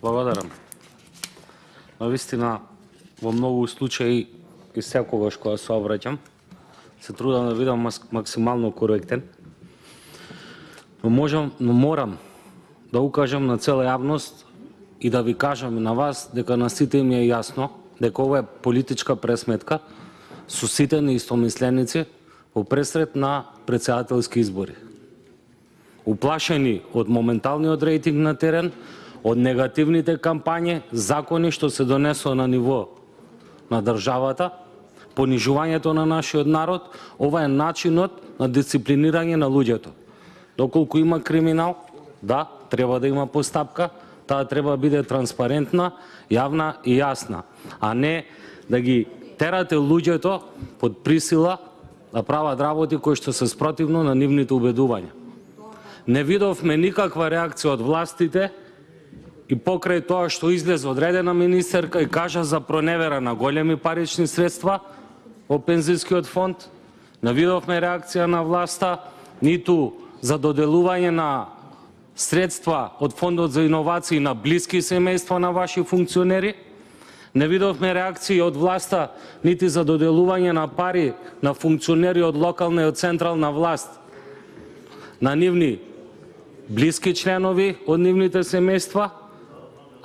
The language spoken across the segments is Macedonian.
Благодарам. Навистина, во многу случаи и секогаш кога се обраќам, се трудам да бидам максимално коректен. Но морам да укажам на цела јавност и да ви кажам на вас дека на сите им е јасно дека ова е политичка пресметка со сите неистомисленици во пресред на претседателски избори. Уплашени од моменталниот рейтинг на терен, од негативните кампањи, закони што се донесоа на ниво на државата, понижувањето на нашиот народ, ова е начинот на дисциплинирање на луѓето. Доколку има криминал, да, треба да има постапка, таа треба да биде транспарентна, јавна и јасна, а не да ги терате луѓето под присила да прават работи кои што се спротивно на нивните убедувања. Не видовме никаква реакција од властите и покрај тоа што излезе одредена министерка и кажа за проневера на големи парични средства во пензискиот фонд, не видовме реакција на власта ниту за доделување на средства од Фондот за иновации на блиски семејства на ваши функционери, не видовме реакции од власта нити за доделување на пари на функционери од локална и од централна власт на нивни блиски членови од нивните семејства,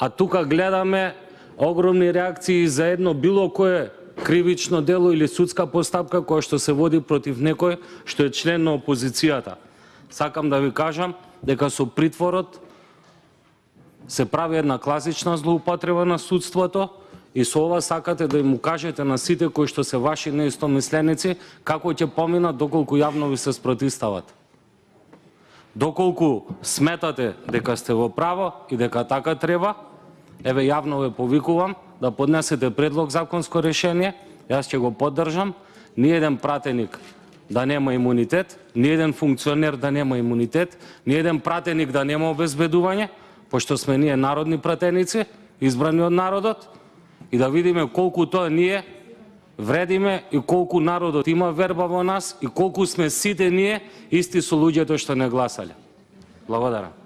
а тука гледаме огромни реакции за едно било кое кривично дело или судска постапка која што се води против некој што е член на опозицијата. Сакам да ви кажам дека со притворот се прави една класична злоупотреба на судството и со ова сакате да им кажете на сите кои што се ваши неистомисленици како ќе поминат доколку јавно ви се спротивстават. Доколку сметате дека сте во право и дека така треба, еве јавно ве повикувам да поднесете предлог законско решение, јас ќе го поддржам, ни еден пратеник да нема имунитет, ни еден функционер да нема имунитет, ни еден пратеник да нема обезбедување, пошто сме ние народни пратеници, избрани од народот, и да видиме колку тоа ние вредиме и колку народот има верба во нас и колку сме сите ние исти со луѓето што не гласале. Благодарам.